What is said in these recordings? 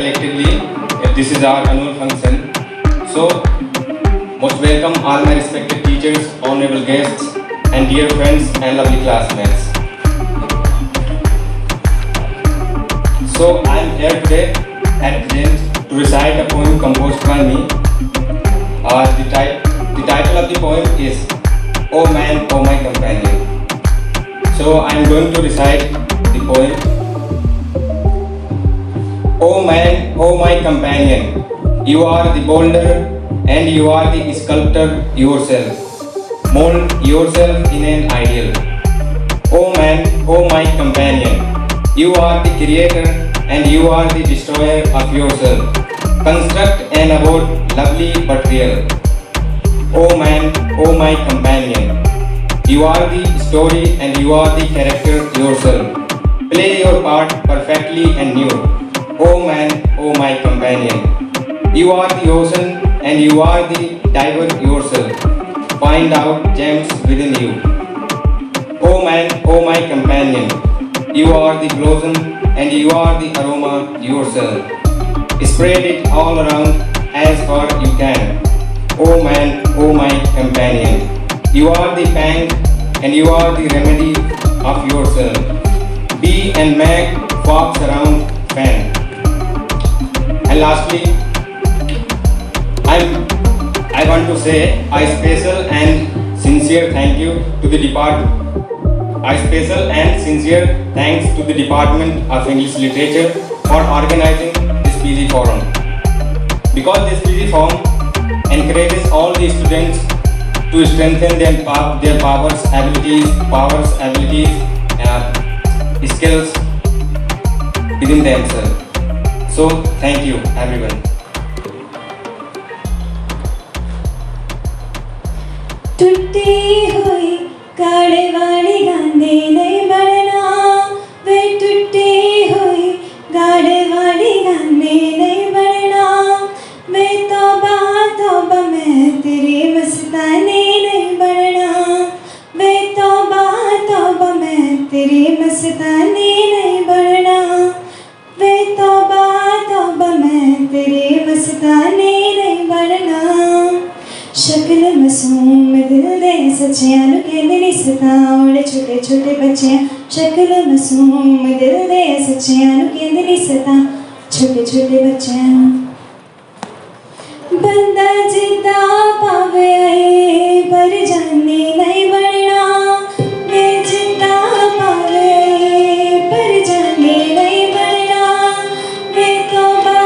collectively. This is our annual function. So, most welcome all my respected teachers, honorable guests, and dear friends and lovely classmates. So, I am here today at present to recite a poem composed by me. The title of the poem is "Oh Man, Oh My Companion." So, I am going to recite the poem. Oh man, oh my companion, you are the boulder and you are the sculptor yourself. Mold yourself in an ideal. Oh man, oh my companion, you are the creator and you are the destroyer of yourself. Construct an abode lovely but real. Oh man, oh my companion, you are the story and you are the character yourself. Play your part perfectly and new. Oh man, oh my companion, you are the ocean and you are the diver yourself. Find out gems within you. Oh man, oh my companion, you are the blossom and you are the aroma yourself. Spread it all around as far you can. Oh man, oh my companion, you are the pang and you are the remedy of yourself. Bee and make fox around fan. And lastly, I want to say a special and sincere thank you to the thanks to the Department of English Literature for organizing this PG forum. Because this PG forum encourages all the students to strengthen their skills within themselves. So, thank you, everyone. टूटी हुई काले वाली गांधी नहीं बढ़ना वे टूटी हुई गाड़े वाली गांधी नहीं बढ़ना वे तौबा मैं तेरी मस्तानी नहीं बढ़ना वे तौबा मैं तेरी मस्तानी नहीं बढ़ना वे तौबा मैं तेरी मस्तानी नहीं बढ़ना शक्ल मासूम दिल दे सच्चियां नु कहंदे नहीं सताउड़े छोटे छोटे बच्चियां शक्ल मासूम दिल दे सच्चियां नु कहंदे नहीं सता छोटे छोटे बच्चियां बंदा जिद्दा पावे आए पर जाने नहीं बनना वे जिद्दा पावे आए पर जाने नहीं बनना वे तौबा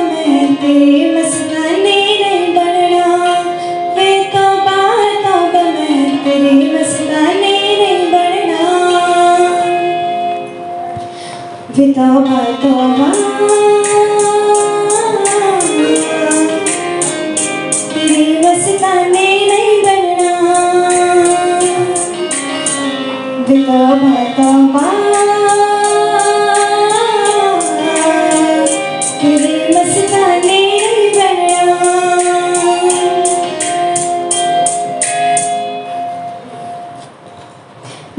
मैं तेरी मस्तानी नहीं बनना वे तौबा मैं तेरी मस्तानी नहीं बनना वे तौबा तेरी मस्तानी नहीं बनना वे तौबा तेरी मस्तानी नहीं बनना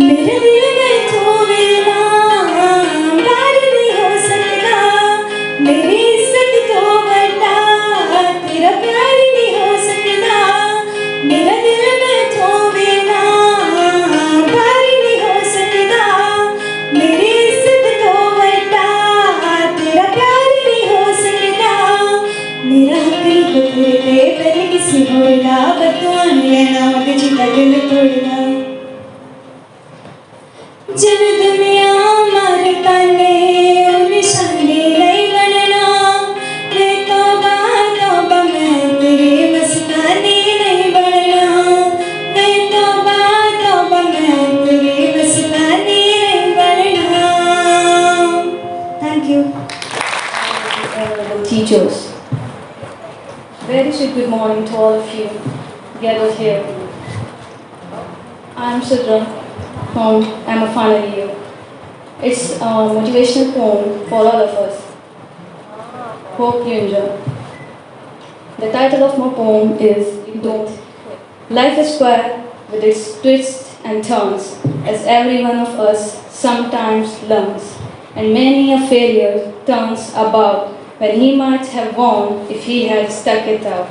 मेरे दिल में तू बिना बार नहीं हो सकता मेरी इज्जत तो बता तेरा प्यार नहीं हो सकता मेरा दिल में तू बिना बार नहीं हो सकता मेरी इज्जत तो बता तेरा प्यार नहीं हो सकता मेरा दिल बदले पहले किसी होगा बतवान लेना मत जिता दिल तोड़ना जब दुनिया मरता ने निशानी नहीं बनना वे तौबा मैं तेरी मस्तानी नहीं बनना वे तौबा मैं तेरी मस्तानी नहीं बनना thank you Teachers, very good morning to all of you gathered here. I am Sidra from I'm a final year. It's a motivational poem for all of us. Hope you enjoy. The title of my poem is Don't. Life is square with its twists and turns, as every one of us sometimes learns, and many a failure turns about when he might have won if he had stuck it out.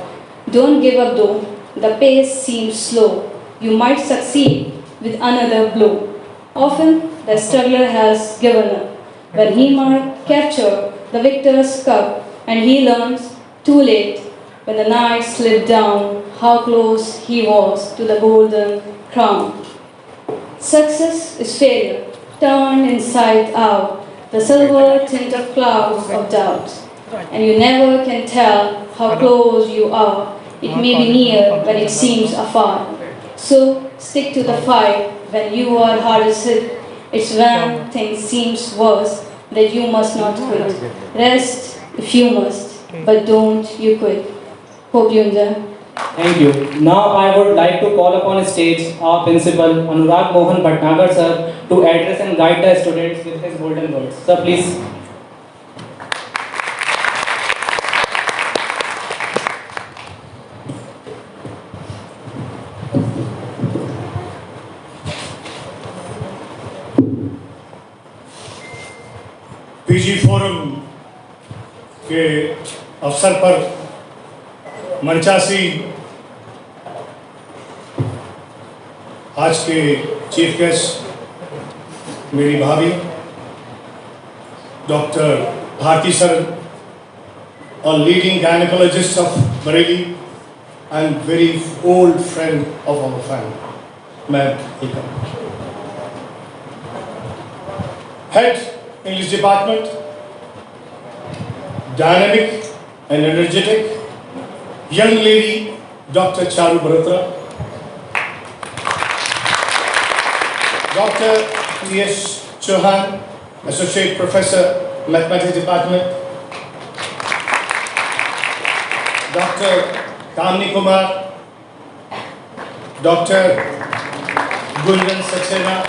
Don't give up though, the pace seems slow. You might succeed with another blow. Often the struggler has given up, when he might capture the victor's cup, and he learns too late when the night slipped down how close he was to the golden crown. Success is failure, turned inside out, the silver tint of clouds of doubt. And you never can tell how close you are. It may be near, but it seems afar. So stick to the fight when you are hardest hit. It's when things seems worse that you must not quit. Rest if you must, but don't you quit. Hope you enjoy. Thank you. Now I would like to call upon stage our principal Anurag Mohan Bhatnagar sir to address and guide the students with his golden words. Sir, please. PG forum के अवसर पर मंचासी आज के chief guest मेरी भाभी doctor Bharti sir, a leading gynecologist of Bareilly and very old friend of our family. Ma'am, welcome. Head English department, dynamic and energetic young lady Dr. Charu Bharatra, Dr. T.S. Chauhan, Associate Professor, Mathematics Department, Dr. Kamini Kumar, Dr. Gunjan Saxena,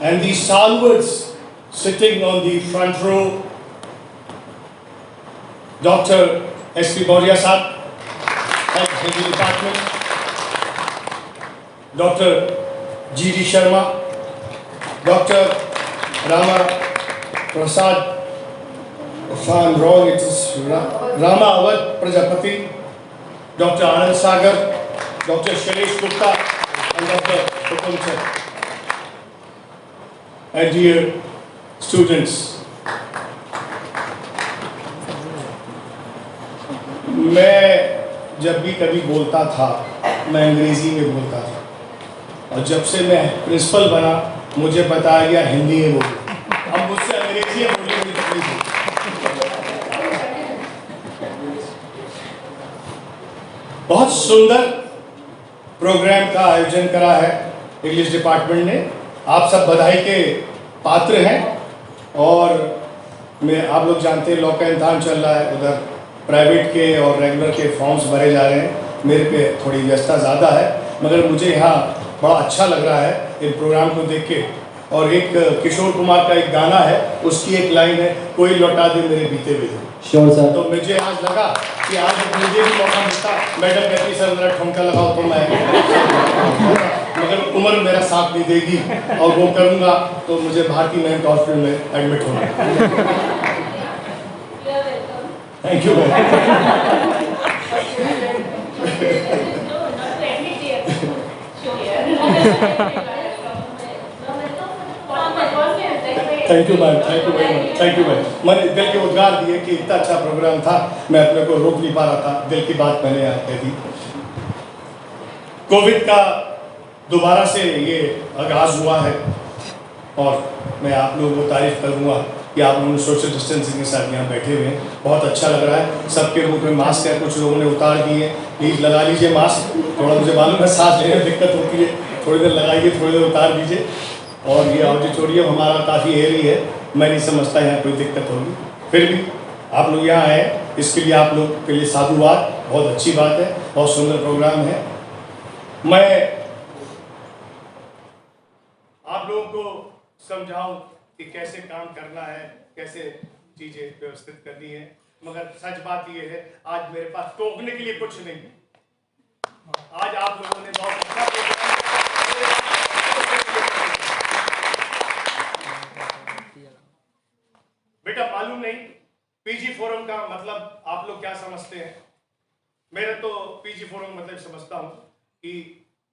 and the stalwarts sitting on the front row, Dr. S.P. Bauria Sahab, Head of the Department, Dr. G.D. Sharma, Dr. Rama Prasad, if I am wrong, it is Rama Awadh Prajapati, Dr. Anand Sagar, Dr. Shailesh Gupta, and Dr. Hukum Chand. And dear students, मैं जब भी कभी बोलता था मैं अंग्रेजी में बोलता था और जब से मैं प्रिंसिपल बना मुझे बताया गया हिंदी में बोलो। अब मुझसे अंग्रेजी में बोलने की तकलीफ है। बहुत सुंदर प्रोग्राम का आयोजन करा है इंग्लिश डिपार्टमेंट ने। आप सब बधाई के पात्र हैं और मैं आप लोग जानते हैं लॉ का इम्तहान चल रहा है, उधर प्राइवेट के और रेगुलर के फॉर्म्स भरे जा रहे हैं। मेरे पे थोड़ी व्यस्तता ज़्यादा है मगर मुझे यहाँ बड़ा अच्छा लग रहा है इन प्रोग्राम को देख के। और एक किशोर कुमार का एक गाना है, उसकी एक लाइन है, कोई लौटा दे मेरे बीते हुए। Sure sir. तो मुझे आज लगा कि आज मुझे भी मौका मिलता, मैडम कहती सर मेरा ठुमका लगाओ तो मैं मगर उम्र मेरा साथ नहीं देगी और वो करूँगा तो मुझे भारतीय मेंटल हॉस्पिटल में एडमिट होना। Thank you thank you ma'am, thank you very much, thank you ma'am. मैंने दिल के उद्गार दिए कि इतना अच्छा प्रोग्राम था, मैं अपने को रोक नहीं पा रहा था, दिल की बात मैंने यहाँ कह दी। कोविड का दोबारा से ये आगाज़ हुआ है और मैं आप लोगों को तारीफ करूँगा कि आप लोगों ने सोशल डिस्टेंसिंग के साथ यहाँ बैठे हुए हैं, बहुत अच्छा लग रहा है। सबके मुंह में मास्क है, कुछ लोगों ने उतार दिए, प्लीज़ लगा लीजिए मास्क। थोड़ा मुझे मालूम है सांस लेने में दिक्कत होती है, थोड़ी देर लगाइए, थोड़ी देर उतार दीजिए। और ये ऑडिटोरियम हमारा काफ़ी एयरी है, मैं नहीं समझता यहाँ कोई दिक्कत होगी। फिर भी आप लोग यहाँ आए, इसके लिए आप लोग के लिए साधुवाद, बहुत अच्छी बात है, बहुत सुंदर प्रोग्राम है। मैं आप लोगों को समझाऊं कि कैसे काम करना है, कैसे चीज़ें व्यवस्थित करनी है, मगर सच बात ये है आज मेरे पास टोकने के लिए कुछ नहीं है। आज आप लोगों ने बहुत अच्छा बेटा नहीं, पीजी फोरम का मतलब आप लोग क्या समझते हैं? मेरा तो पीजी फोरम मतलब समझता हूँ कि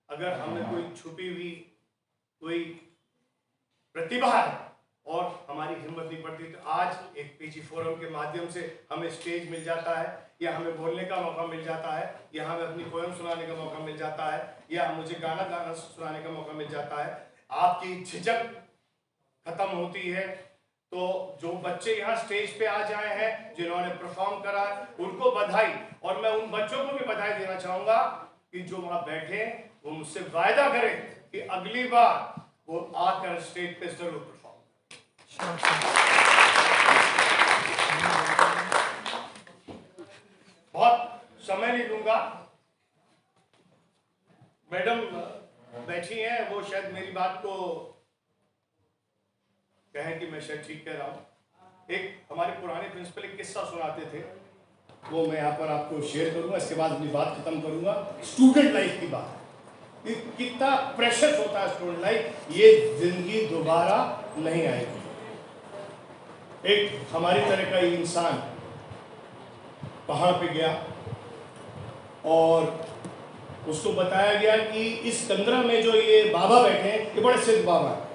अगर हमें कोई छुपी हुई कोई प्रतिभा है और हमारी हिम्मत नहीं पड़ती, तो आज एक पीजी फोरम के माध्यम से हमें स्टेज मिल जाता है, या हमें बोलने का मौका मिल जाता है, या हमें अपनी पोएम सुनाने का मौका मिल जाता है, या मुझे गाना सुनाने का मौका मिल जाता है। आपकी झिझक खत्म होती है। तो जो बच्चे यहाँ स्टेज पे आ जाए हैं, जिन्होंने परफॉर्म करा, उनको बधाई। और मैं उन बच्चों को भी बधाई देना चाहूंगा कि जो वहां बैठे वो मुझसे वायदा करें कि अगली बार वो आकर स्टेज पे जरूर परफॉर्म करें। बहुत समय नहीं लूंगा, मैडम बैठी हैं, वो शायद मेरी बात को कहें कि मैं शायद ठीक कह रहा हूं। एक हमारे पुराने प्रिंसिपल एक किस्सा सुनाते थे, वो मैं यहाँ पर आपको शेयर करूंगा, इसके बाद अपनी बात खत्म करूंगा। स्टूडेंट लाइफ की बात, कितना प्रेशर होता है स्टूडेंट लाइफ, ये जिंदगी दोबारा नहीं आएगी। एक हमारी तरह का इंसान पहाड़ पे गया और उसको बताया गया कि इस कंदरा में जो ये बाबा बैठे हैं, ये बड़े सिद्ध बाबा हैं,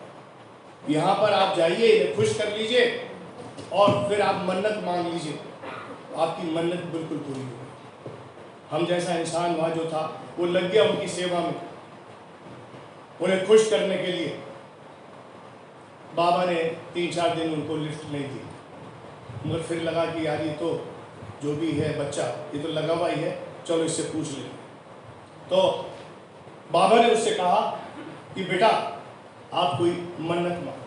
यहाँ पर आप जाइए, इन्हें खुश कर लीजिए और फिर आप मन्नत मांग लीजिए, आपकी मन्नत बिल्कुल पूरी होगी। हम जैसा इंसान वहाँ जो था वो लग गया उनकी सेवा में, उन्हें खुश करने के लिए। बाबा ने 3-4 दिन उनको लिफ्ट नहीं दी, मगर फिर लगा कि यार ये तो जो भी है बच्चा, ये तो लगा हुआ ही है, चलो इससे पूछ लें। तो बाबा ने उससे कहा कि बेटा आप कोई मन्नत मांगो।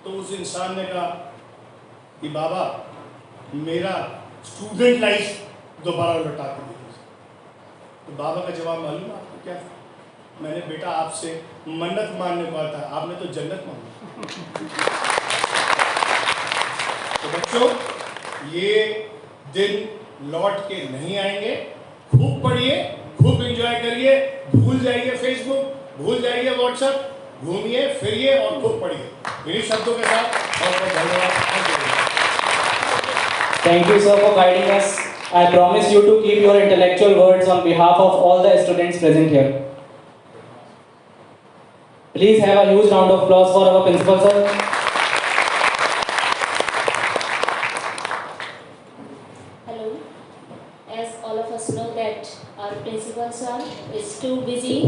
तो उस इंसान ने कहा कि बाबा मेरा स्टूडेंट लाइफ दोबारा लौटा के दीजिए। तो बाबा का जवाब मालूम है आपको क्या? मैंने बेटा आपसे मन्नत मांगने को आता, आपने तो जन्नत मांगी। तो बच्चों ये दिन लौट के नहीं आएंगे। खूब पढ़िए, खूब एंजॉय करिए, भूल जाइए फेसबुक, भूल जाइए व्हाट्सएप, घूमिए फिरिए और खूब पढ़िए। इन्हीं शब्दों के साथ बहुत बहुत धन्यवाद। Thank you, sir, for guiding us. I promise you to keep your intellectual words on behalf of all the students present here. Please have a huge round of applause for our principal, sir. Hello. As all of us know that our principal sir is too busy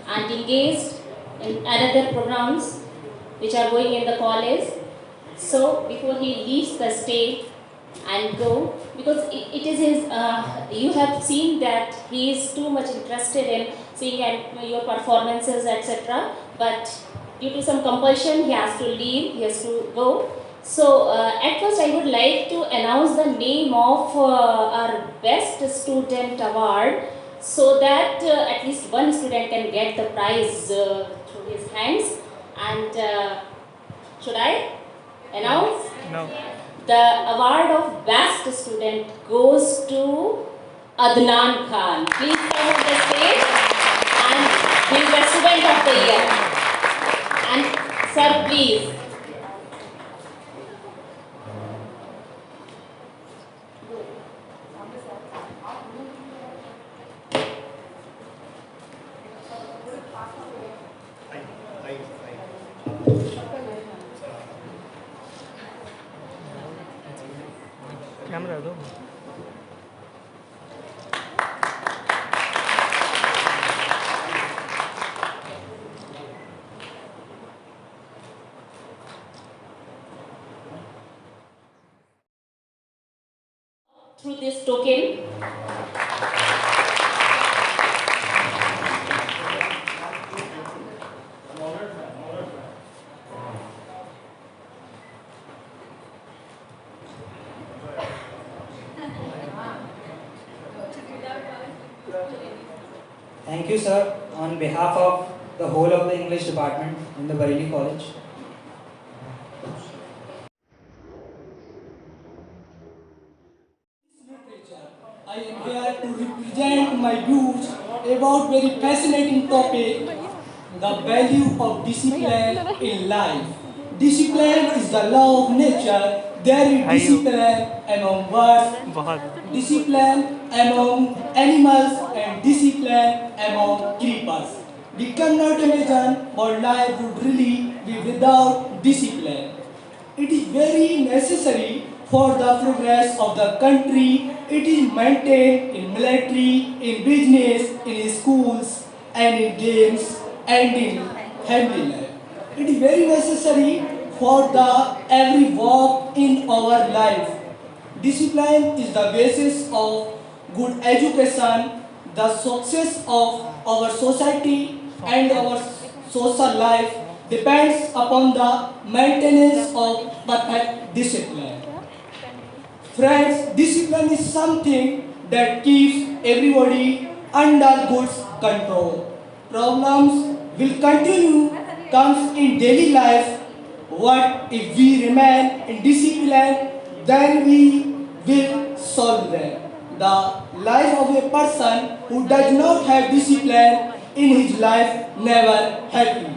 and engaged in another programs which are going in the college. So before he leaves the stage and go, because it is his, you have seen that he is too much interested in seeing your performances, etc. But due to some compulsion, he has to leave, he has to go. So at first I would like to announce the name of our best student award, so that at least one student can get the prize through his hands. And should I announce? No. The award of best student goes to Adnan Khan. Please come on the stage, and he is the student of the year. And sir, please. Camera दो। Through this token, Thank you, sir, on behalf of the whole of the English department in the Bareilly College. I am here to represent my views about very fascinating topic, the value of discipline in life. discipline is the law of nature. There is discipline among birds, बहुत discipline among animals, and discipline among creepers. We cannot imagine what life would really be without discipline. It is very necessary for the progress of the country. It is maintained in military, in business, in schools, and in games, and in family life. It is very necessary for the every walk in our life. Discipline is the basis of good education, the success of our society and our social life depends upon the maintenance of perfect discipline. Friends, discipline is something that keeps everybody under good control. Problems will continue comes in daily life. What if we remain in discipline? Then we will solve them. The life of a person who does not have discipline in his life never happy.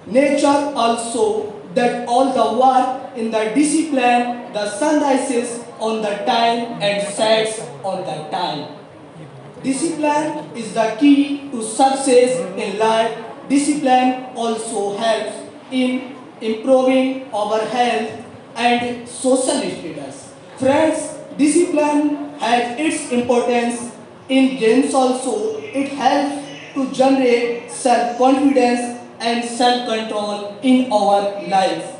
Nature also does all the work in the discipline. The sun rises on the time and sets on the time. Discipline is the key to success in life. Discipline also helps in improving our health and social status. Friends, discipline has its importance in games also. It helps to generate self-confidence and self-control in our life.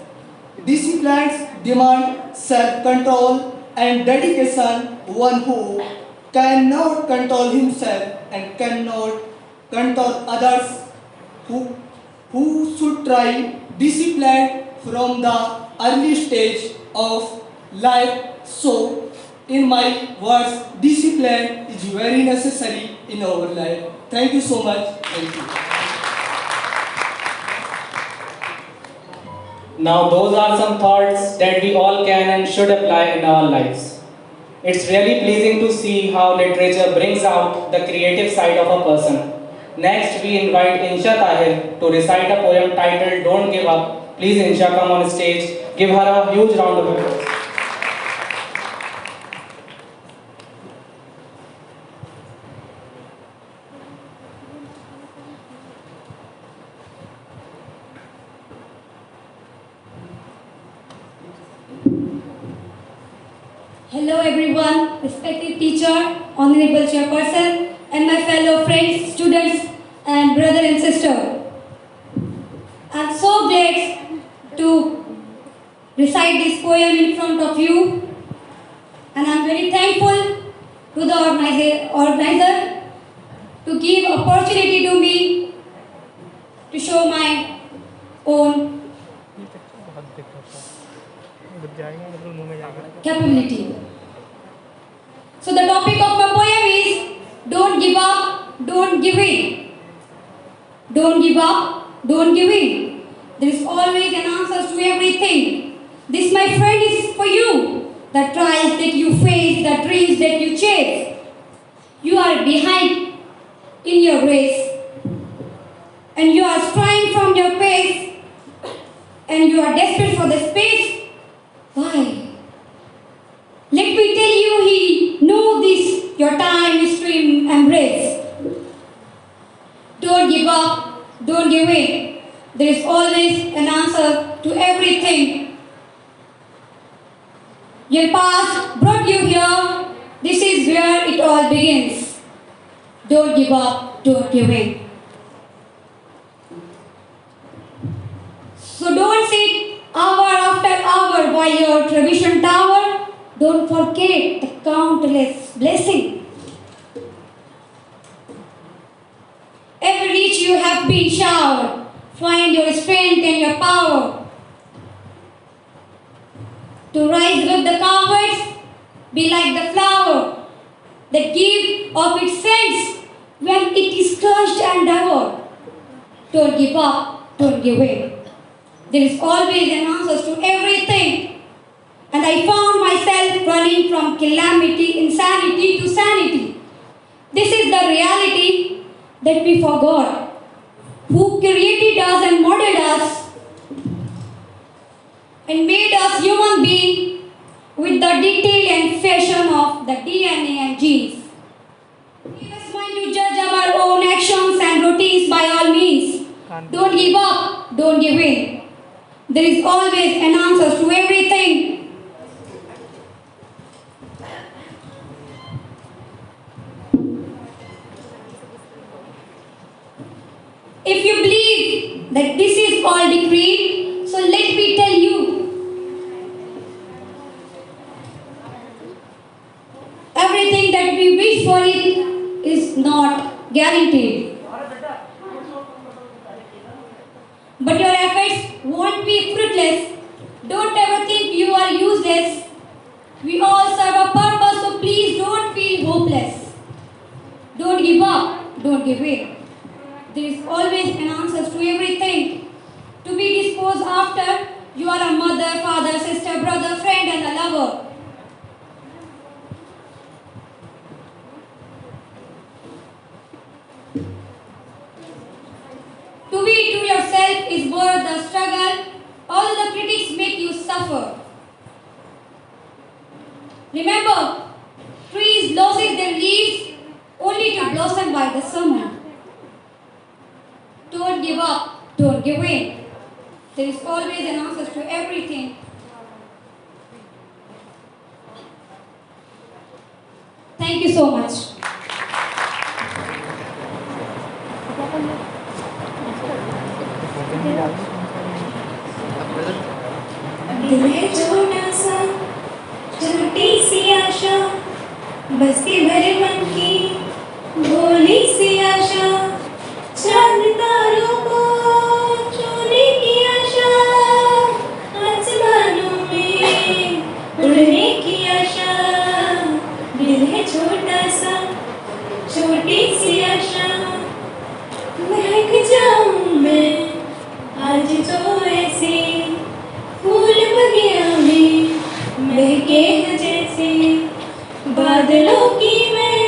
Disciplines demand self-control and dedication. One who cannot control himself and cannot control others, who should try discipline from the early stage of life. So, in my words, discipline is very necessary in our life. Thank you so much. Thank you. Now, those are some thoughts that we all can and should apply in our lives. It's really pleasing to see how literature brings out the creative side of a person. Next, we invite Insha Tahir to recite a poem titled Don't Give Up. Please, Insha, come on stage. Give her a huge round of applause. Hello everyone, respected teacher, honorable chairperson, and my fellow friends, students, and brother and sister. I'm so glad to recite this poem in front of you, and I'm very thankful to the organizer to give opportunity to me to show my own capability. So the topic of my poem is don't give up, don't give in. Don't give up, don't give in. There is always an answer to everything. This, my friend, is for you. The trials that you face, the dreams that you chase. You are behind in your race, and you are straying from your pace, and you are desperate for the space. Why? Let me tell you, he know this, your time is to embrace. Don't give up, don't give in. There is always an answer to everything. Your past brought you here. This is where it all begins. Don't give up, don't give in. So don't sit hour after hour by your television tower. Don't forget the countless blessings. Every reach you have been showered. Find your strength and your power. To rise above the cowards, be like the flower that gives of its scents when it is crushed and devoured. Don't give up, don't give in. There is always an answer to everything. And I found myself running from calamity, insanity to sanity. This is the reality that we forgot. Who created us and modeled us and made us human beings with the detail and fashion of the DNA and genes. Give us mind to judge our own actions and routines by all means. Don't give up, don't give in. There is always an answer to everything. If you believe that this is all decreed, so let me tell you. Everything that we wish for it is not guaranteed. But your efforts won't be fruitless. Don't ever think you are useless. We all serve a purpose, so please don't feel hopeless. Don't give up, don't give in. There is always an answer to everything. To be disposed after, you are a mother, father, sister, brother, friend, and a lover. To be true yourself is worth the struggle. All the critics make you suffer. Remember, trees loses their leaves only to blossom by the summer. Don't give up, don't give in. There is always an answer to everything. Thank you so much. दिल है छोटा सा, छोटी सी आशा, बस्ती भरे मन की भोली सी आशा, चांद तारों को छूने की आशा, आसमानों में उड़ने की आशा। दिल है छोटा सा, छोटी सी आशा, महक जाऊं मैं आज तो ऐसे फूल बगिया में महके हैं जैसे, बादलों की मैं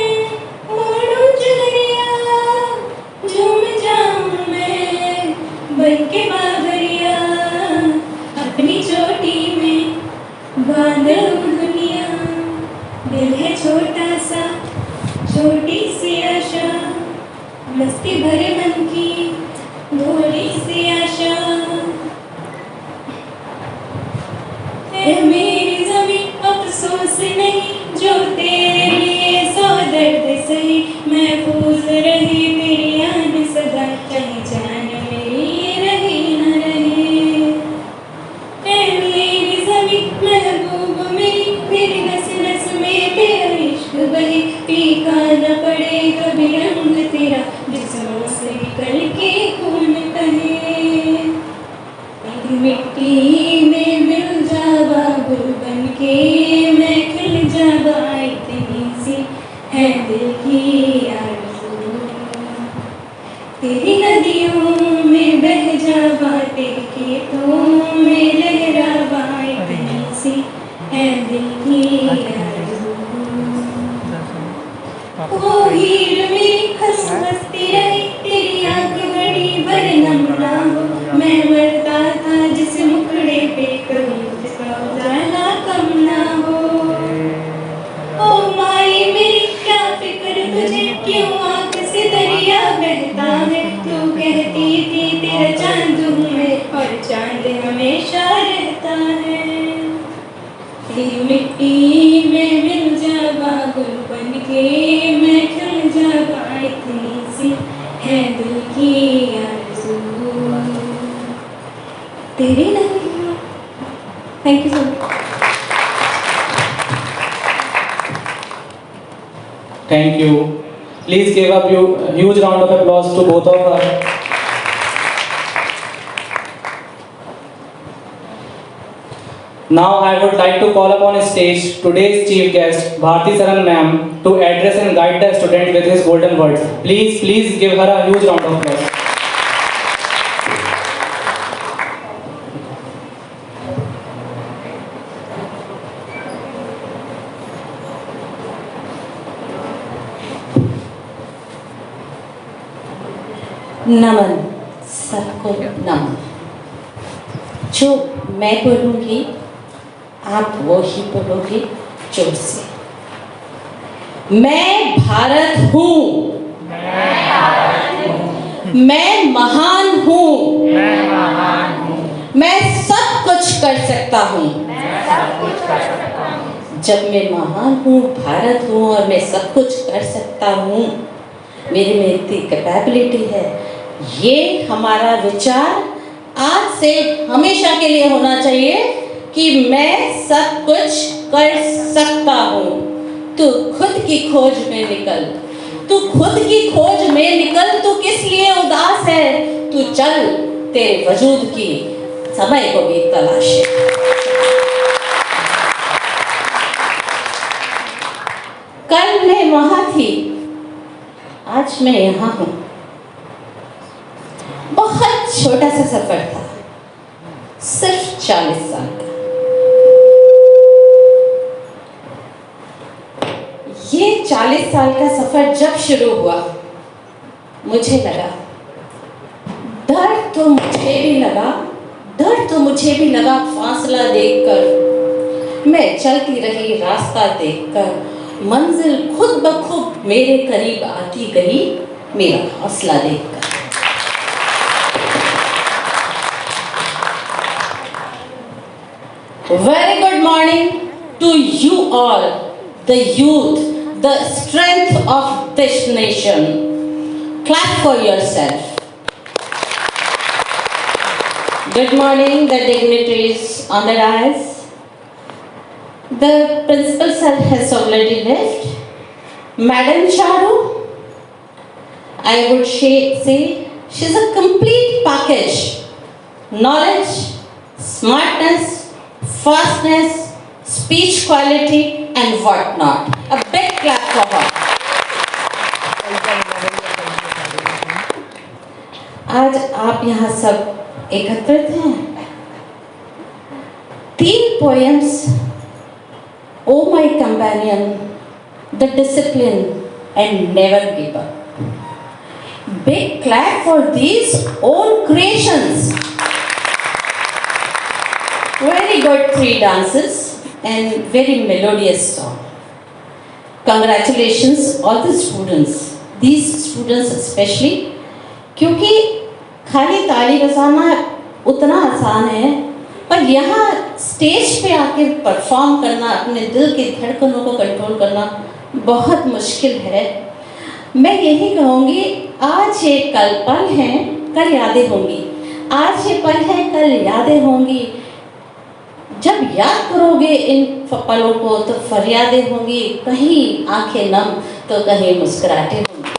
मोड़ूं चुनरिया, झूम जाऊं मैं बनके बाबरिया, अपनी चोटी में बांध लूं दुनिया। दिल है छोटा सा, छोटी सी आशा, मस्ती भरे मन की भोली सी आशा। है मेरी ज़मीं अफसोस नहीं, जो तेरे लिए सौ दर्द सही, महफूज रहे मेरी आन सदा, चाहे जान मेरी रहे न रहे। है मेरी ज़मीं महबूब मेरी नस नस में तेरा इश्क बहे, फीका न पड़े कभी रंग तेरा, जिस्मों से निकल के खून कहे। मेरी मिट्टी में मिल जावा गुल बनके, मैं खिल जावा इतनी सी है दिल की आरज़ू। तेरी नदियों में बह जावा, तेरे खेतों में लहरावा, इतनी सी है दिल की आरज़ू। ओ हीर मेरी हंस हंसती रही, तेरी आंख बड़ी बरनम ना हो, मैं मरता था जिस मुखड़े पे कभी उसका उजाला कम ना हो। ओ माई मेरी क्या फिक्र तुझे, क्यों आंख से दरिया बहता है, तू कहती थी तेरा चांद हूँ मैं और चांद हमेशा रहता है। तेरी मिट्टी में मिल जावा गुल बनके, मैं खिल जावा इतनी सी है दिल की आरज़ू। तेरी नदियों। Thank you so much. Thank you. Please give a huge round of applause to both of us. Now I would like to call upon stage today's chief guest, Bharti Saran ma'am, to address and guide the student with his golden words. Please give her a huge round of applause. नमन, सबको नमन। जो मैं बोलूँगी आप वो ही बोलोगे जोर से। मैं भारत हूँ, मैं महान हूँ, मैं सब कुछ कर सकता हूँ। जब मैं महान हूँ, भारत हूँ और मैं सब कुछ कर सकता हूँ, मेरे में इतनी कैपेबिलिटी है, ये हमारा विचार आज से हमेशा के लिए होना चाहिए कि मैं सब कुछ कर सकता हूँ। तू खुद की खोज में निकल, तू खुद की खोज में निकल, तू किस लिए उदास है, तू चल, तेरे वजूद की समय को भी तलाश है। कल मैं वहां थी, आज मैं यहाँ हूँ। बहुत छोटा सा सफर था, सिर्फ 40 साल का। ये 40 साल का सफर जब शुरू हुआ, मुझे लगा डर तो मुझे भी लगा फासला देखकर। मैं चलती रही रास्ता देखकर, मंजिल खुद ब खुद मेरे करीब आती गई, मेरा हौसला देखकर। Very good morning to you all, the youth, the strength of this nation. Clap for yourself. Good morning, the dignitaries on the dais. The principal sir has already left. Madam Charu, I would say she's a complete package. Knowledge, smartness, fastness, speech quality and whatnot. A big clap for her. आज आप यहाँ सब एकत्रित हैं। 3 poems, Oh my companion, The Discipline and Never Give Up. Big clap for these own creations. Very good 3 dances and very melodious song. Congratulations all the students, these students especially, क्योंकि खाली ताली बजाना उतना आसान है, पर यहाँ स्टेज पे आके परफॉर्म करना, अपने दिल की धड़कनों को कंट्रोल करना बहुत मुश्किल है। मैं यही कहूँगी, आज ये कल पल हैं, कल यादें होंगी। आज ये पल है, कल यादें होंगी। जब याद करोगे इन पलों को तो फरियादें होंगी, कहीं आंखें नम तो कहीं मुस्कुराहटें होंगी।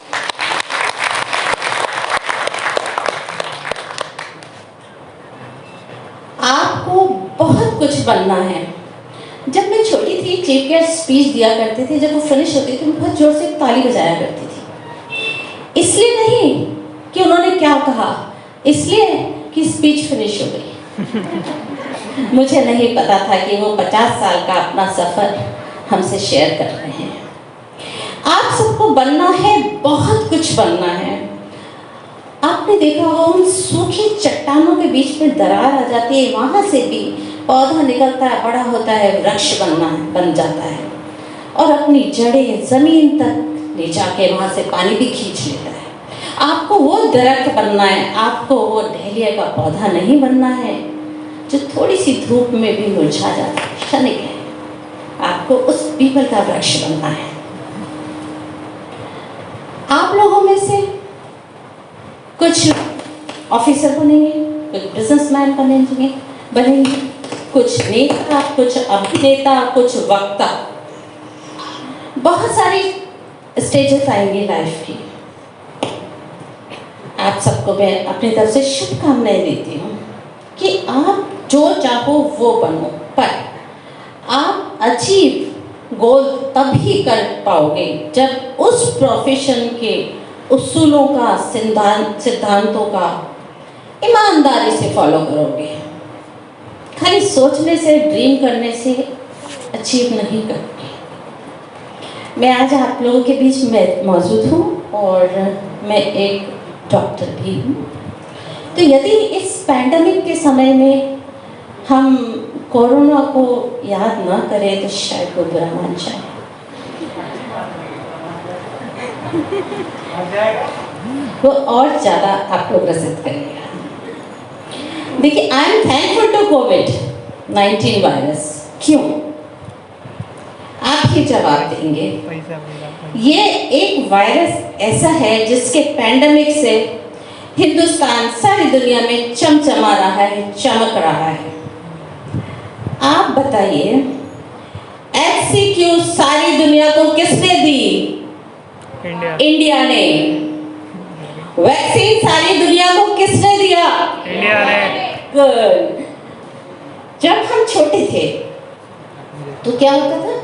आपको बहुत कुछ बनना है। जब मैं छोटी थी, चीफ गेस्ट स्पीच दिया करते थे, जब वो फिनिश होती थी मैं बहुत जोर से ताली बजाया करती थी। इसलिए नहीं कि उन्होंने क्या कहा, इसलिए कि स्पीच फिनिश हो गई। मुझे नहीं पता था कि वो 50 साल का अपना सफ़र हमसे शेयर कर रहे हैं। आप सबको बनना है, बहुत कुछ बनना है। आपने देखा होगा उन सूखी चट्टानों के बीच में दरार आ जाती है, वहाँ से भी पौधा निकलता है, बड़ा होता है, वृक्ष बन जाता है और अपनी जड़ें ज़मीन तक ले जाके वहाँ से पानी भी खींच लेता है। आपको वो दरख्त बनना है, आपको वो डहेलिया का पौधा नहीं बनना है जो थोड़ी सी धूप में भी मुरझा जाता है, क्षणिक है। आपको उस पीपल का वृक्ष बनना है। आप लोगों में से कुछ ऑफिसर बनेंगे, कुछ बिजनेसमैन बनेंगे, कुछ नेता, कुछ अभिनेता, कुछ वक्ता। बहुत सारी स्टेजेस आएंगी लाइफ की। आप सबको मैं अपनी तरफ से शुभकामनाएं देती हूँ कि आप जो चाहो वो बनो, पर आप अचीव गोल तभी कर पाओगे जब उस प्रोफेशन के उसूलों का, सिद्धांतों का ईमानदारी से फॉलो करोगे। खाली सोचने से, ड्रीम करने से अचीव नहीं करोगे। मैं आज आप लोगों के बीच में मौजूद हूँ और मैं एक डॉक्टर भी हूँ। तो यदि इस पैंडेमिक के समय में हम कोरोना को याद ना करें तो शायद वो बुरा मान जाए। वो और ज़्यादा आपको ग्रसित करेगा। देखिए, आई एम थैंकफुल टू कोविड-19 वायरस। क्यों? आप ही जवाब देंगे। ये एक वायरस ऐसा है जिसके पैंडेमिक से हिंदुस्तान सारी दुनिया में चमचमा रहा है, चमक रहा है। आप बताइए, एचसीक्यू सारी दुनिया को किसने दी? इंडिया ने। वैक्सीन सारी दुनिया को किसने दिया? इंडिया ने। गुड। जब हम छोटे थे तो क्या होता था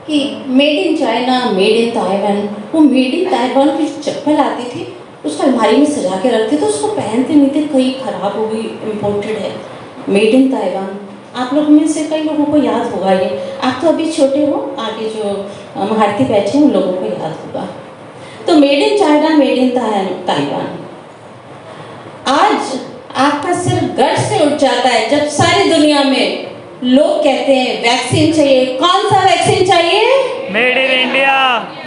कि made in China, made in Taiwan. वो मेड इन ताइवान की चप्पल आती थी, उसको अलमारी में सजा के रखते थे, उसको पहनते नहीं थे, कहीं खराब हो गई, इम्पोर्टेड है, मेड इन ताइवान। आप लोग में से कई लोगों को याद होगा ये। आप तो अभी छोटे हो, आगे जो महारथी बैठे हैं उन लोगों को याद होगा। तो made in China, made in Taiwan. आज आपका सिर गर्व से उठ जाता है जब सारी दुनिया में लोग कहते हैं वैक्सीन चाहिए। कौन सा वैक्सीन चाहिए? Made in India.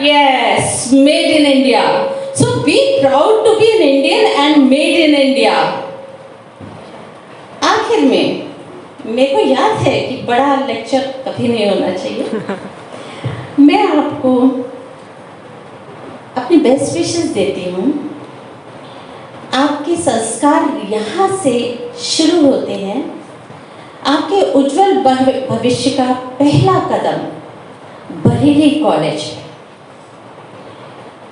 Yes, made in India. So be proud to be an Indian and made in India. आखिर में मेरे को याद है कि बड़ा लेक्चर कभी नहीं होना चाहिए। मैं आपको अपनी बेस्ट विशेस देती हूँ। आपके संस्कार यहाँ से शुरू होते हैं। आपके उज्जवल भविष्य का पहला कदम बरेली कॉलेज है।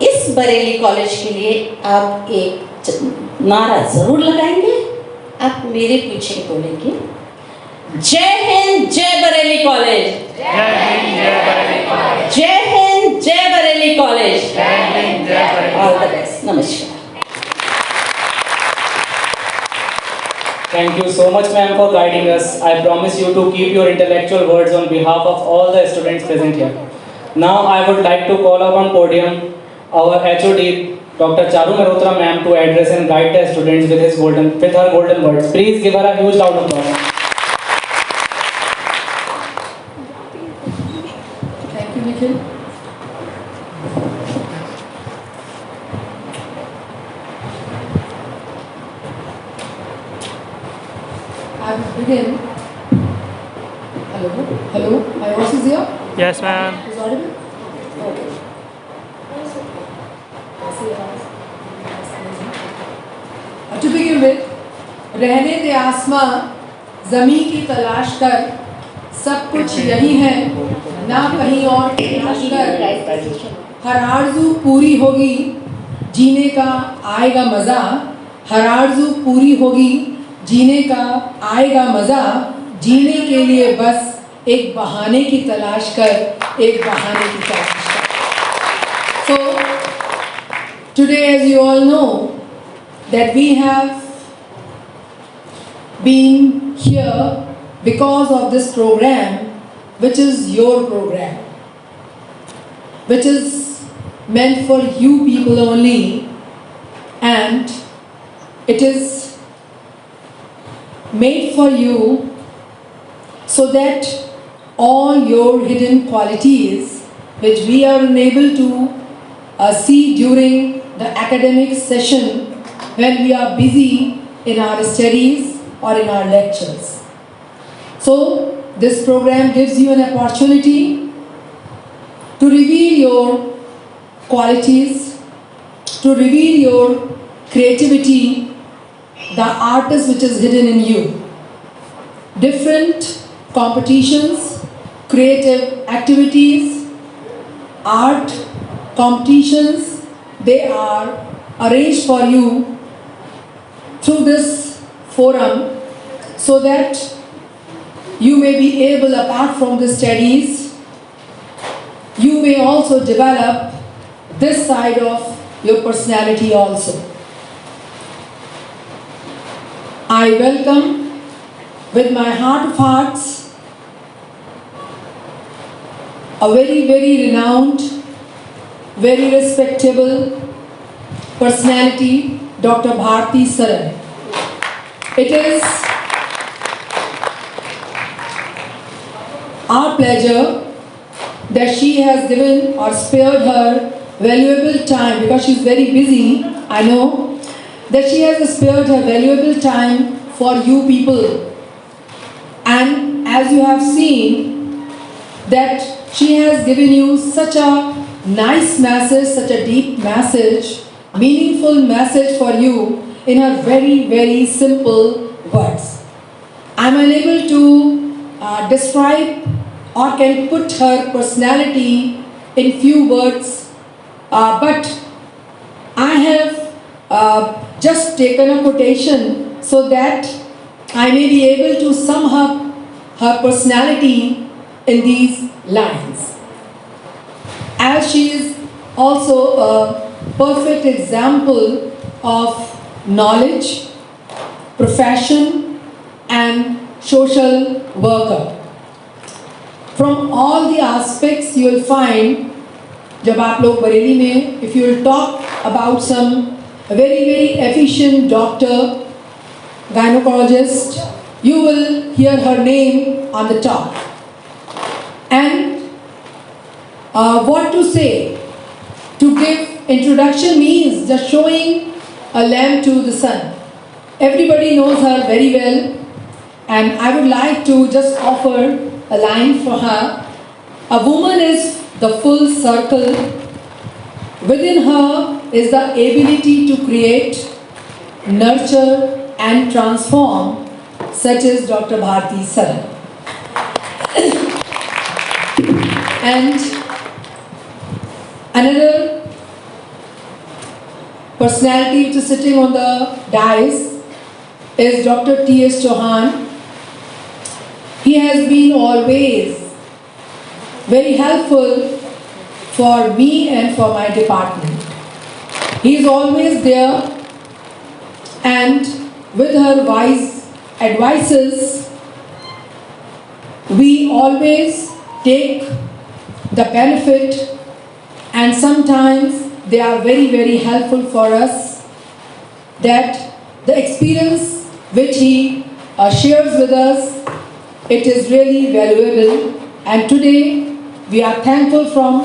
इस बरेली कॉलेज के लिए आप एक नारा जरूर लगाएंगे। आप मेरे पीछे बोलेंगे, जय हिंद, जय बरेली कॉलेज। जय हिंद, जय बरेली कॉलेज। जय हिंद, जय बरेली कॉलेज। जय हिंद, जय बरेली। All the best. नमस्कार। Thank you so much, ma'am, for guiding us. I promise you to keep your intellectual words on behalf of all the students present here. Now, I would like to call upon podium our HOD, Dr. Charu Mehrotra, ma'am, to address and guide the students with her golden words. Please give her a huge round of applause. Thank you, Nikhil. I will begin. Hello, my voice is here? Yes, ma'am. Is audible? Okay. To begin with, रहने दे आसमां ज़मीं की तलाश कर, सब कुछ यही है, ना कहीं और तलाश कर। हर आरज़ू पूरी होगी, जीने का आएगा मज़ा। हर आरज़ू पूरी होगी, जीने का आएगा मज़ा। जीने के लिए बस एक बहाने की तलाश कर, एक बहाने की तलाश कर। So, today, as you all know, that we have been here because of this program, which is your program, which is meant for you people only, and it is made for you so that all your hidden qualities, which we are unable to see during the academic session when we are busy in our studies or in our lectures. So this program gives you an opportunity to reveal your qualities, to reveal your creativity, the artist which is hidden in you. Different competitions, creative activities, art competitions, they are arranged for you through this forum so that you may be able, apart from the studies, you may also develop this side of your personality also. I welcome with my heart of hearts a very, very renowned, very respectable personality, Dr. Bharti Saran. It is our pleasure that she has given or spared her valuable time, because she's very busy, I know, that she has spared her valuable time for you people. And as you have seen, that she has given you such a nice message, such a deep message, meaningful message for you in her very, very simple words. I'm unable to describe or can put her personality in few words, but I have just taken a quotation so that I may be able to sum up her personality in these lines. As she is also a perfect example of knowledge, profession, and social worker. From all the aspects you will find, जब आप लोग बरेली में, if you will talk about some very, very efficient doctor, gynecologist, you will hear her name on the top. And what to say? To give introduction means just showing a lamp to the sun. Everybody knows her very well, and I would like to just offer a line for her. A woman is the full circle. Within her is the ability to create, nurture, and transform, such as Dr. Bharti Saran. And another personality which is sitting on the dais is Dr. T.S. Chauhan. He has been always very helpful for me and for my department. He is always there, and with her wise advices, we always take the benefit, and sometimes they are very, very helpful for us. That the experience which he shares with us, it is really valuable. And today we are thankful from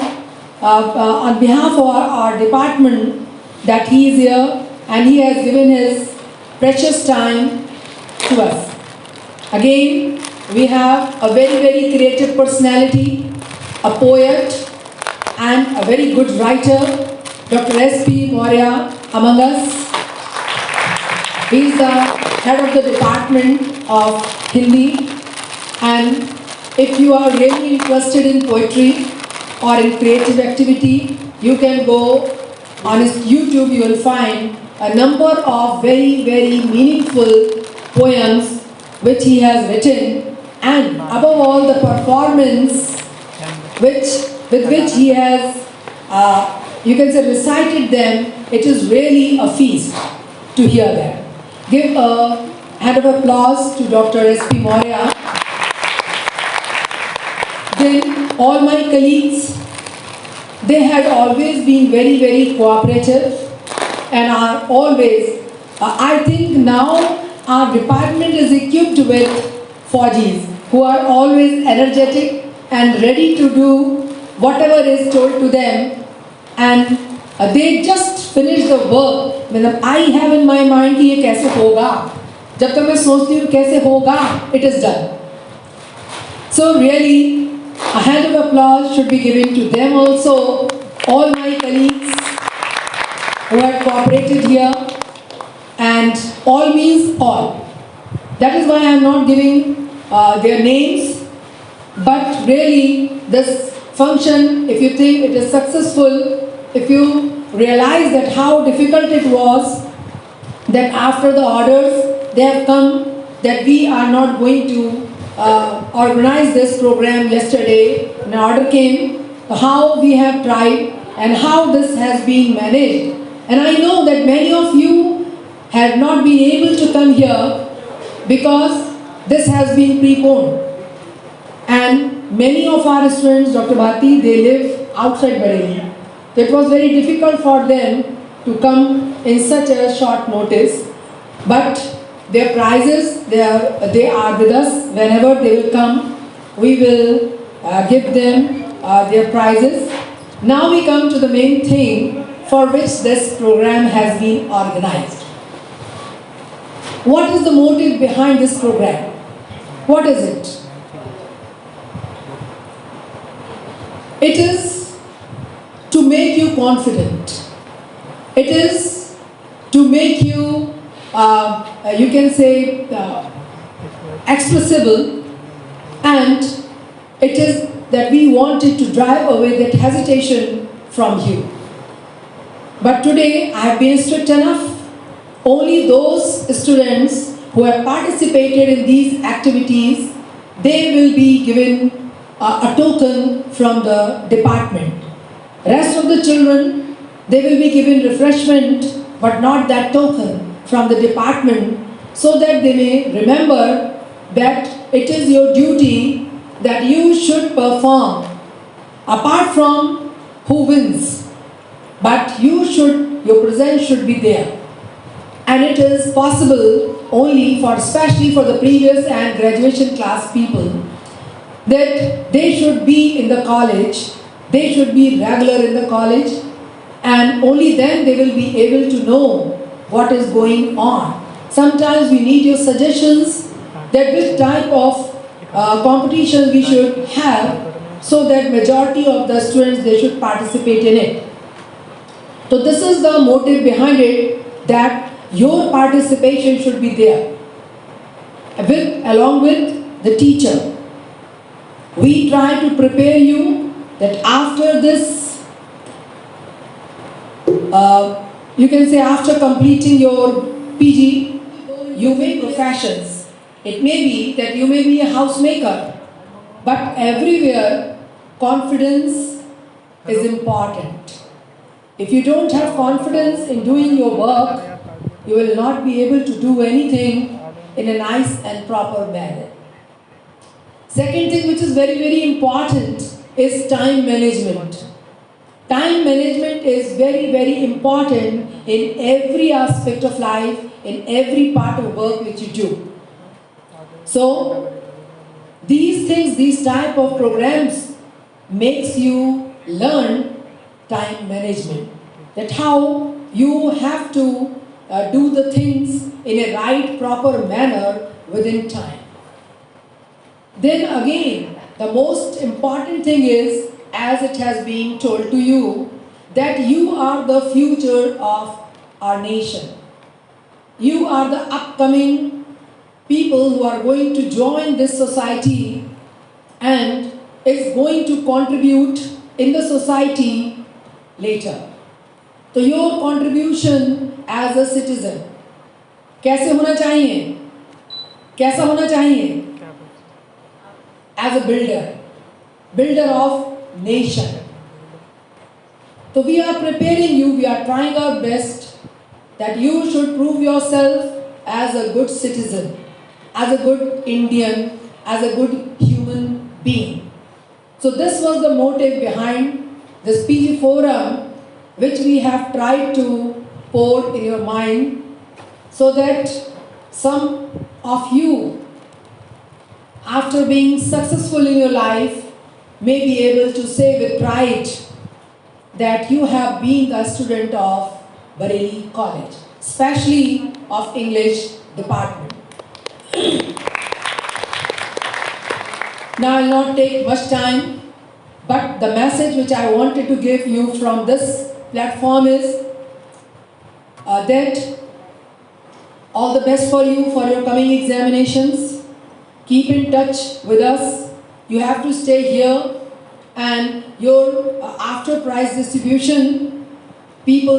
on behalf of our department that he is here and he has given his precious time to us. Again, we have a very, very creative personality, a poet and a very good writer, Dr. S.P. Maurya among us. He is the head of the department of Hindi, and if you are really interested in poetry or in creative activity, you can go on his YouTube. You will find a number of very, very meaningful poems which he has written, and above all the performance with which he has, you can say, recited them. It is really a feast to hear them. Give a hand of applause to Dr. S.P. Maurya. Then all my colleagues, they had always been very, very cooperative and are always, I think now our department is equipped with Fauji's who are always energetic and ready to do whatever is told to them, and they just finish the work. मतलब I have in my mind कि ये कैसे होगा, जब तक मैं सोचती हूँ कैसे होगा, it is done. So really, a hand of applause should be given to them also, all my colleagues who have cooperated here, and all means all. That is why I am not giving their names, but really this function, if you think it is successful, if you realize that how difficult it was, that after the orders they have come that we are not going to organize this program yesterday, an order came, how we have tried and how this has been managed. And I know that many of you have not been able to come here because this has been preponed. And many of our students, Dr. Bharti, they live outside Bareilly. It was very difficult for them to come in such a short notice. But their prizes, they are with us. Whenever they will come, we will give them their prizes. Now we come to the main thing for which this program has been organized. What is the motive behind this program? What is it? It is to make you confident. It is to make you, you can say, expressible, and it is that we wanted to drive away that hesitation from you. But today I have been strict enough. Only those students who have participated in these activities, they will be given a token from the department. Rest of the children, they will be given refreshment, but not that token from the department, so that they may remember that it is your duty that you should perform, apart from who wins, but your presence should be there. And it is possible only for, especially for the previous and graduation class people, that they should be in the college, they should be regular in the college, and only then they will be able to know what is going on. Sometimes we need your suggestions that which type of competition we should have, so that majority of the students, they should participate in it. So this is the motive behind it, that your participation should be there, along with the teacher. We try to prepare you that after this, you can say after completing your PG, you may professions. It may be that you may be a housemaker, but everywhere confidence is important. If you don't have confidence in doing your work, you will not be able to do anything in a nice and proper manner. Second thing which is very, very important is time management. Time management is very, very important in every aspect of life, in every part of work which you do. So, these things, these type of programs makes you learn time management. That how you have to do the things in a right, proper manner within time. Then again, the most important thing is, as it has been told to you, that you are the future of our nation. You are the upcoming people who are going to join this society and is going to contribute in the society later. So your contribution as a citizen, कैसे होना चाहिए? कैसा होना चाहिए? As a builder of nation. So we are preparing you, we are trying our best that you should prove yourself as a good citizen, as a good Indian, as a good human being. So this was the motive behind this PG forum, which we have tried to pour in your mind, so that some of you, after being successful in your life, may be able to say with pride that you have been a student of Bareilly College, especially of English department. Now I will not take much time, but the message which I wanted to give you from this platform is that all the best for you for your coming examinations. Keep in touch with us. You have to stay here, and your after prize distribution, you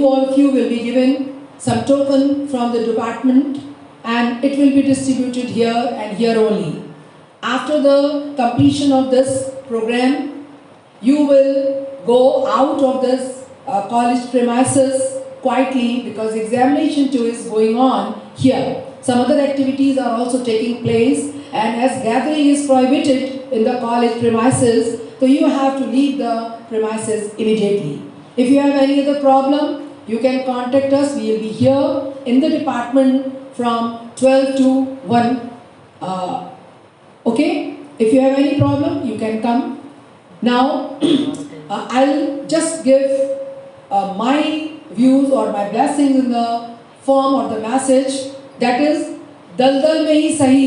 all of you will be given some token from the department, and it will be distributed here and here only. After the completion of this program, you will go out of this college premises quietly, because examination too is going on here. Some other activities are also taking place, and as gathering is prohibited in the college premises, so you have to leave the premises immediately. If you have any other problem, you can contact us. We will be here in the department from 12 to 1. Okay? If you have any problem, you can come. Now, I'll just give my views or my blessings in the form of the message, that is, दलदल में ही सही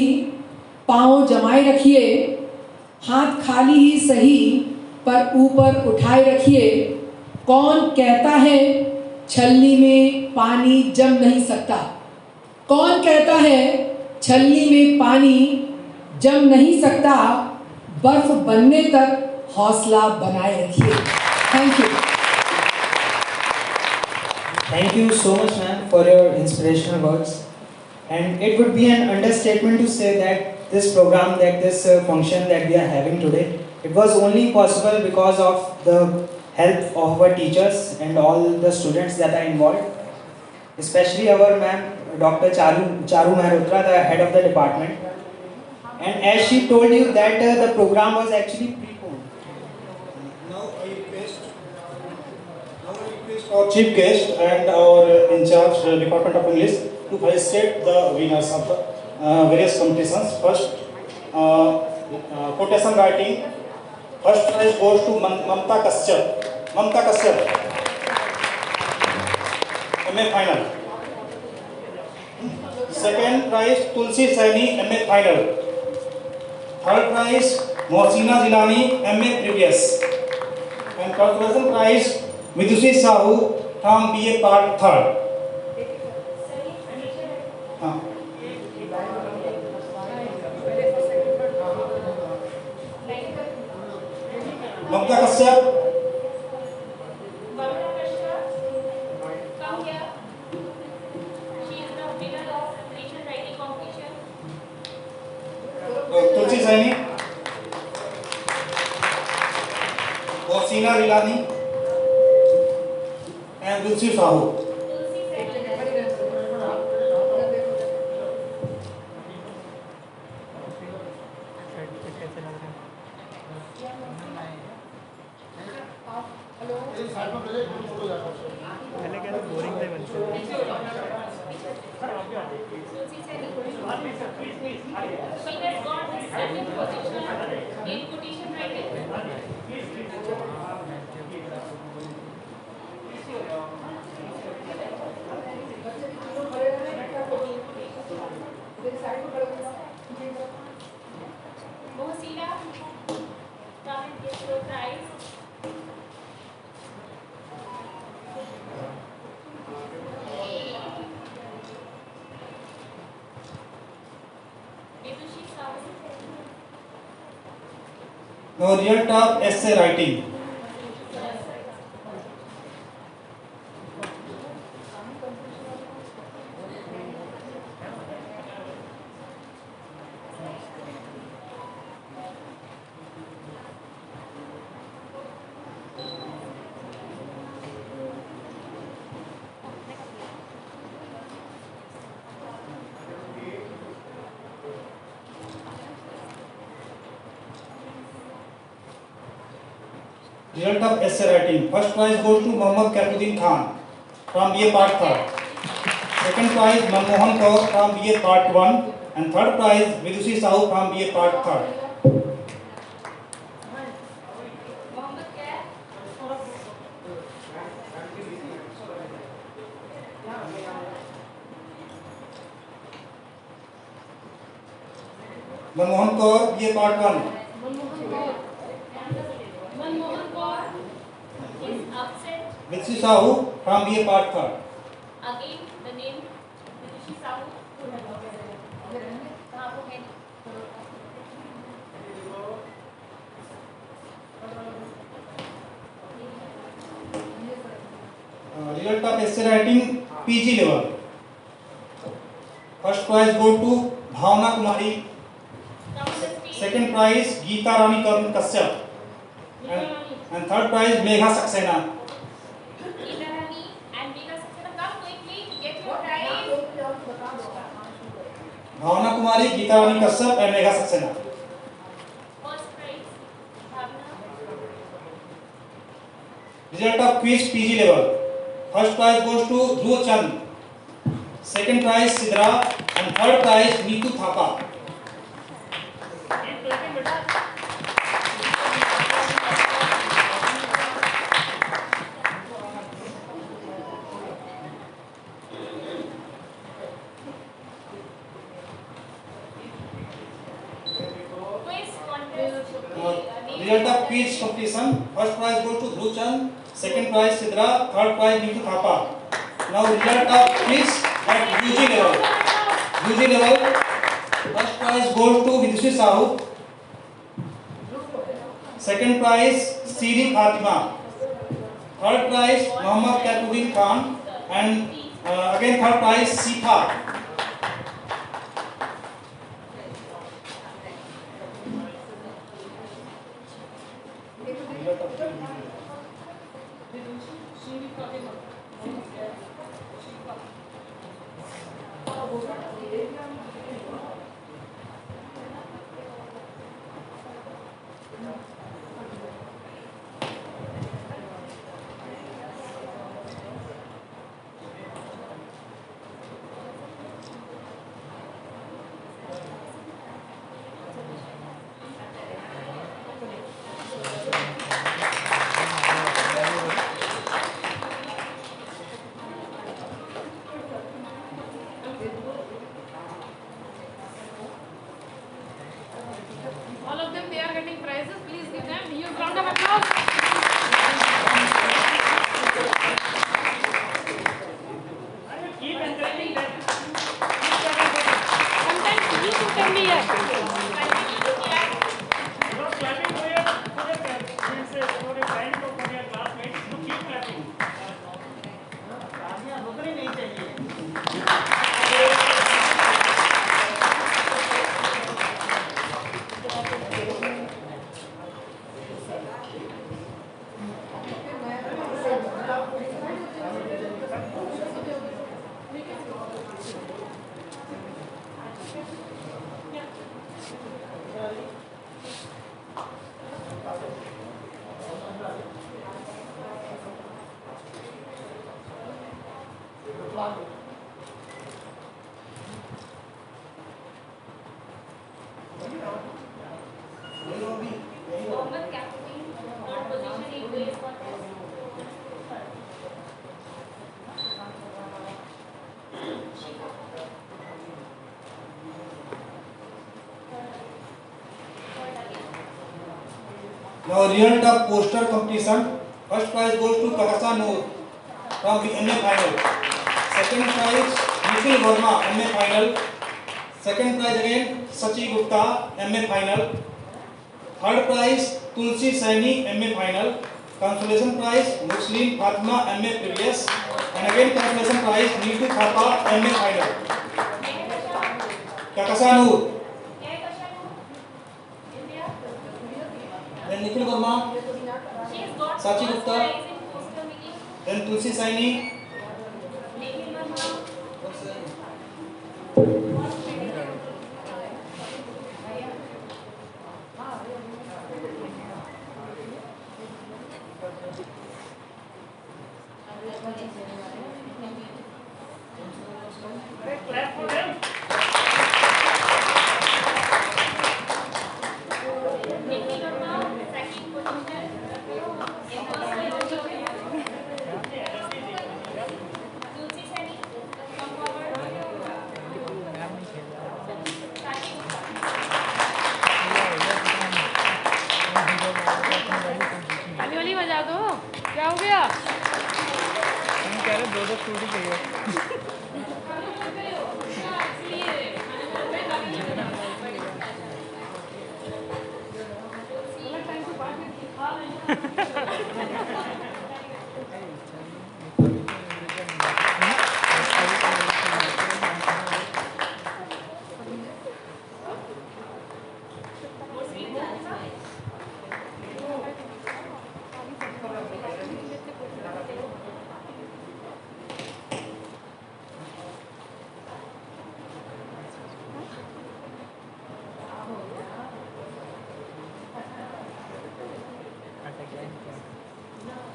पाँव जमाए रखिए, हाथ खाली ही सही पर ऊपर उठाए रखिए। कौन कहता है छलनी में पानी जम नहीं सकता? कौन कहता है छलनी में पानी जम नहीं सकता? बर्फ बनने तक हौसला बनाए रखिए। Thank you. Thank you so much, ma'am, for your inspirational words. And it would be an understatement to say that this program, this function that we are having today, it was only possible because of the help of our teachers and all the students that are involved, especially our ma'am, Dr. Charu Mehrotra, the head of the department. And as she told you that the program was actually preponed. Now I request our chief guest and our in charge Department of English to felicitate the winners of the various competitions. First, quotation writing. First prize goes to Mamta Kashyap. Mamta Kashyap, MA final. Second prize Tulsi Saini, MA final. Third prize Mohsina Jilani, MA previous. And consolation prize Vidushi Sahu from BA part 3rd. Mamta Kashyap. Come here. She is the winner of creation writing competition. Tulsi Saini. Mohsina Jilani. And Vidushi Sahu. She has got the second position in quotation writing. Mohsina, come and get your prize. Vidushi Sahu. Now real talk essay writing. Result of essay writing. First prize goes to Mohammad Kaifuddin Khan from BA Part 3rd. Second prize Manmohan Kaur from BA Part 1. And third prize Vidushi Sahu from BA Part 3rd. Manmohan Kaur, BA Part 1. Manmohan Kaur is upset. Vidushi Sahu from BA Part 3rd. Again, the name Vidushi Sahu. Result of essay writing PG level. First prize go to Bhavna Kumari. Second prize Geeta Rani Karun Kashyap. And third prize Megha Saxena. Geeta Rani and Megha Saxena, come quickly, get your prize. Bhavna Kumari, Geeta Rani Kashyap and Megha Saxena. First prize, Bhavna. Result of quiz PG level. First prize goes to Dhruv Chand. Second prize Sidra and third prize Neetu Thapa. Result of quiz competition. First prize goes to Dhruv Chand, second prize Sidra, third prize Nitu Thapa. Now result of quiz at UG level. UG level. First prize goes to Vidushi Sahu. Second prize Siri Fatima. Third prize Mohammad Kaifuddin Khan, and again third prize Sifa. All of them, they are getting prizes. Please give them a huge round of applause. Keep encouraging them. Sometimes you can be here. You are clapping for your princess, for your friend, for your classmates. You keep clapping. रुकनी नहीं चाहिए. Now result of poster competition. First prize goes to Kahasa Noor from the MA final. Second prize Nikhil Verma, MA final. Second prize again Sachi Gupta, MA final. Third prize Tulsi Saini, MA final. Consolation prize Muslim Fatima, MA previous, and again consolation prize Nitu Thapa, MA final. Kahasa Noor. Then Nikhil Verma, Sachi Gupta, then Tulsi Saini. Clap for them. ताली वाली बजा दो. क्या हो गया? हम कह रहे दो स्टूडी चाहिए.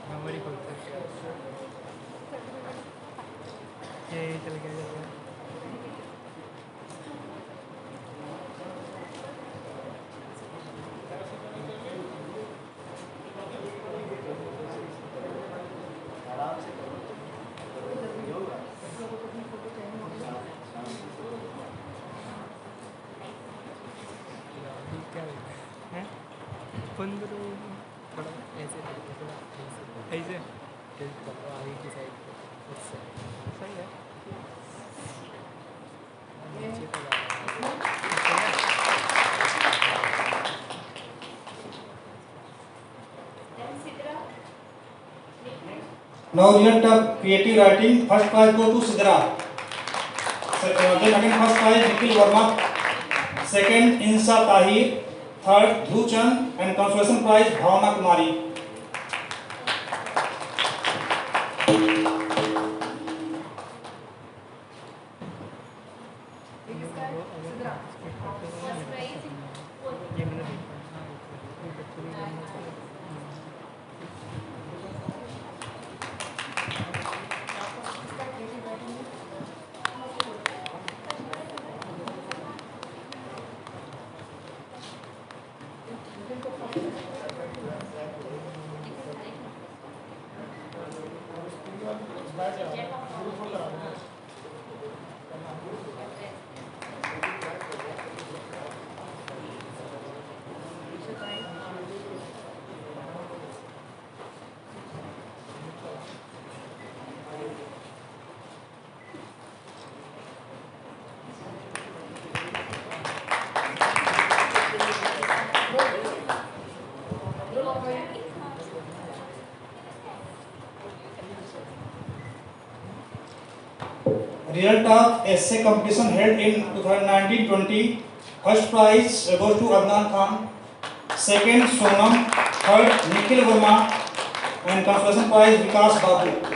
मेमोरी खोलते ये चल गया. क्या हैं? बंद करो थोड़ा ऐसे ऐसे आगे की साइड सही है नीचे का Now result of creative writing. First prize go to Sidra. Then again first prize Nikhil Verma. Second Insa Tahir. Third Dhruv Chand and consolation prize Bhavana Kumari. Result of essay competition held in 2019-20. First prize goes to Adnan Khan. Second Sonam. Third Nikhil Verma and consolation prize Vikas Babu.